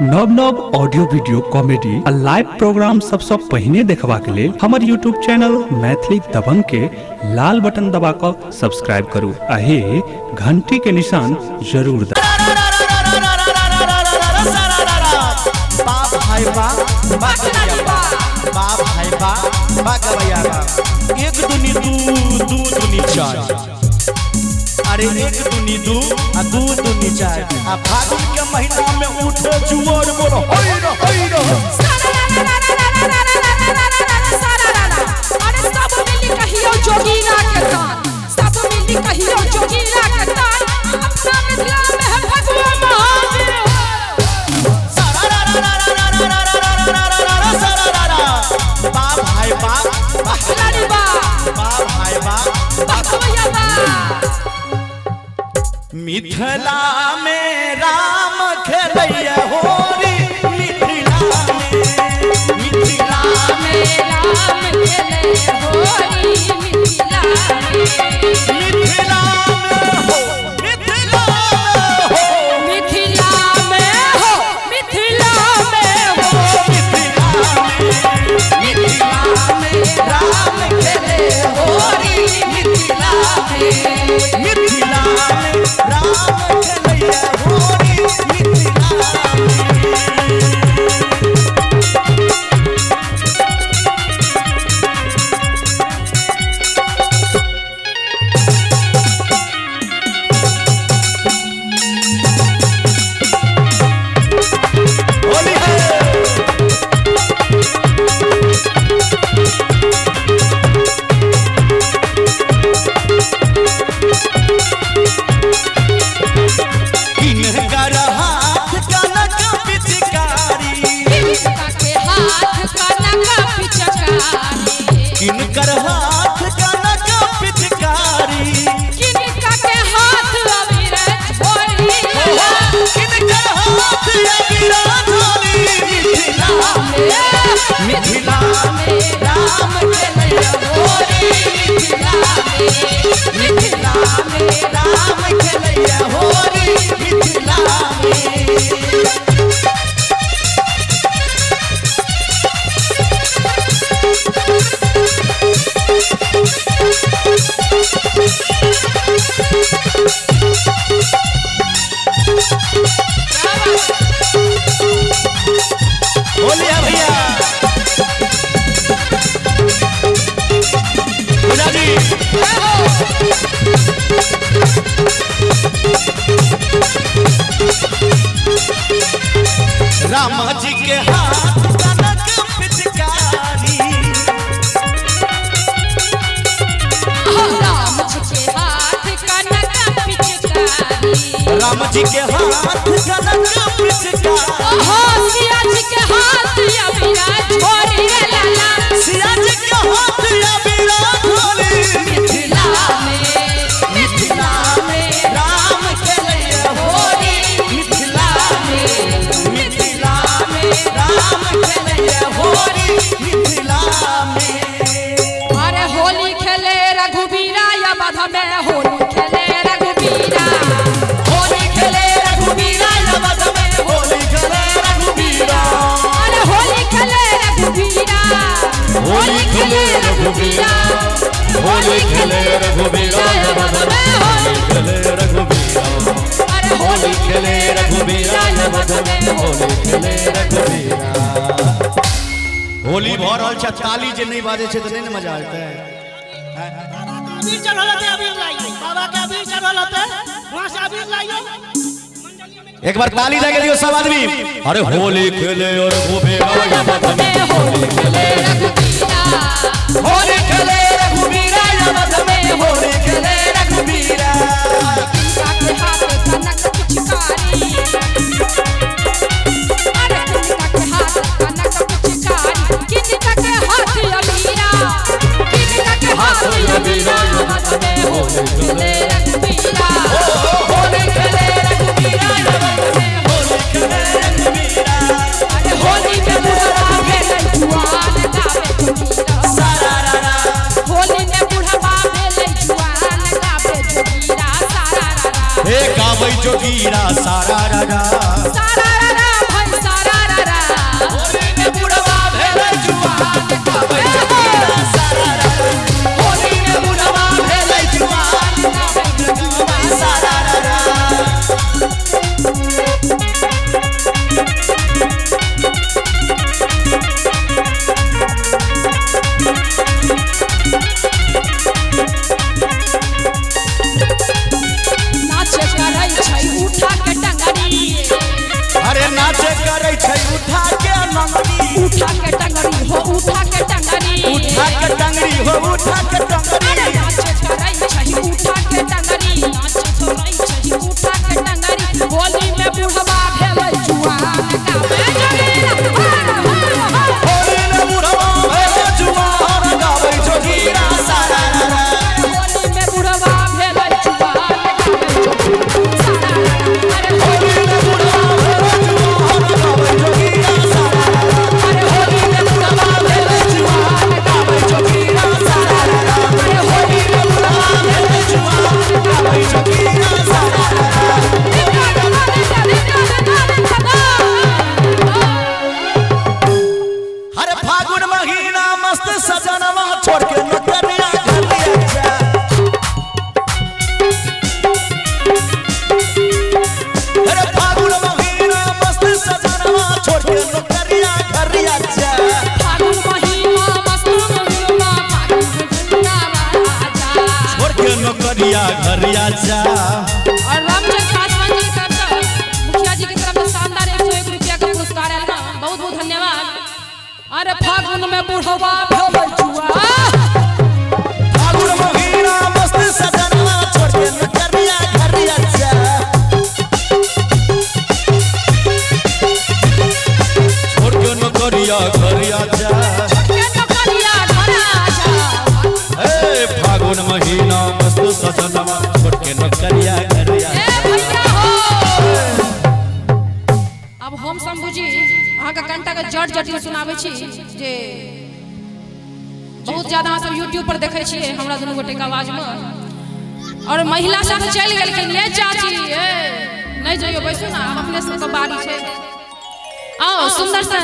नव नव audio video comedy आ लाइव प्रोग्राम सबसे पहले देखबा के लिए हमारे यूट्यूब चैनल मैथिली दबंग के लाल बटन दबाकर सब्सक्राइब करू आहे घंटी के निशान जरूर एक दुनी दू दू दुनी चार अरे एक दुनी दू आ दू दुनी चार आ फागुन के महीना में उठे जुआर बोलो होई रे अरे सब मिली कहियो जोगीरा के तान सब मिली कहियो जोगीरा के तान अपना मिथिला में है भगवा महादेव बाप भाई बाप बहलारी बा बाप भाई बाप बहवैया बा मिथिला में राम खेलैया होरी मिथिला में राम खेले होरी मिथिला में हो मिथिला में राम खेले होरी मिथिला में राम खेलैया होरी मिथिला किनकर हाथ कनक पिचकारी किनका के हाथ अबीर छोड़ी किनकर हाथ अबीर छोड़ी मिथिला में राम खेलैया होरी मिथिला में राम खेलैया होरी मिथिला में बोलिए भैया पूजा जी राम जी के हाथ कनक पिचकारी राम जी के हाथ कनक पिचकारी राम जी के हाथ कनक पिचकारी सिया जी के हाथ अबीर छोड़ी रे लाला सिया जी के हाथ अबीर छोड़ी मिथिला में राम खेलैया होरी मिथिला में राम खेलैया होरी मिथिला में अरे होली खेले रघुबीरा या बाधा में होली खेले रघुबीरा होली खेले रघुबीरा या बाधा में होली खेले रघुबीरा अरे होली खेले रघुबीरा होली खेले रघुबीरा होली खेले रघुबीरा या बाधा में होली खेले रघुबीरा अरे होली खेले रघुबीरा या बाधा में होली खेले रघुबीरा होली भरल छ ताली जे नहीं बाजे छै त नहीं न मजा आते अबीर चढ़ल होते अबीर लाइए बाबा के अबीर चढ़ल होते वहां से अबीर लाइए एक बार ताली लगे दियो सब आदमी अरे होली खेले और रघुबीरा या बाधा में होली खेले होली खेले रघुबीरा या बाधा में होली खेले रघुबीरा किनका के हाथ कनक पिचकारी अरे किनका के हाथ कनक पिचकारी किनका के हाथ अबीरा किनका के हाथ अबीरा बाधा में होली खेले रघुबीरा होली खेले रघुबीरा या बाधा में होली खेले रघुबीरा अरे होली में बुढ़वा भेलै जुआन गावे जोगीरा सारा रा होली में बुढ़वा भेलै जुआन गावे जोगीरा सारा रा हे गावै जोगीरा सारा रा सारा रा भाई सारा नाचे करै छै उठा के टंगरी अरे नाचे करे छै उठा के नंगरी उठा के टंगरी हो उठा के टंगरी उठा के टंगरी हो उठा के टंगरी नाचे करै छै उठा के टंगरी नाचे करै छै उठा के टंगरी होली में बुढ़वा भेलै जुआन गावे जोगीरा होली में बुढ़वा भेलै जुआन गावे जोगीरा सारा होली में बुढ़वा भेलै जुआन गावे जोगीरा अरे होली में बुढ़वा भेलै जुआन गावे जोगीरा सारा अरे होली में बुढ़वा भेलै जुआन गावे जोगीरा सारा अरे होली में बुढ़वा भेलै जुआन गावे जोगीरा सारा अरे फागुन महीना मस्त सजनवा छोड़ के नगरिया घरिया जा अरे फागुन महीना मस्त सजनवा छोड़ के नगरिया घरिया जा फागुन महीना मस्त महीना फागुन महीना राजा छोड़ के नगरिया घरिया जा और रामचंद्र पासवान जी की तरफ से मुखिया जी की तरफ से शानदार 101 रुपया का पुरस्कार है ना बहुत बहुत धन्यवाद। अरे फागुन में बुढ़वा भेलै जुआ फागुन महीना मस्त सजनवा छोड़ के नगरिया घरिया जा छोड़ के नगरिया घरिया जा के नौकरिया घर आजा ए फागुन महीना मस्त सजनवा छोड़ के नगरिया घरिया ए भैया हो अब हम शंभू जी अहाँ का कंटा के जट जटिन सुनाबै छी जे बहुत ज्यादा अहाँ सब YouTube पर देखै छियै हमरा दुनू गोटे के आवाज में और महिला सब चल गेलखिन ये चाची ए नहीं जइयो बैसू ना अपने सब के बारी छै आओ सुंदर से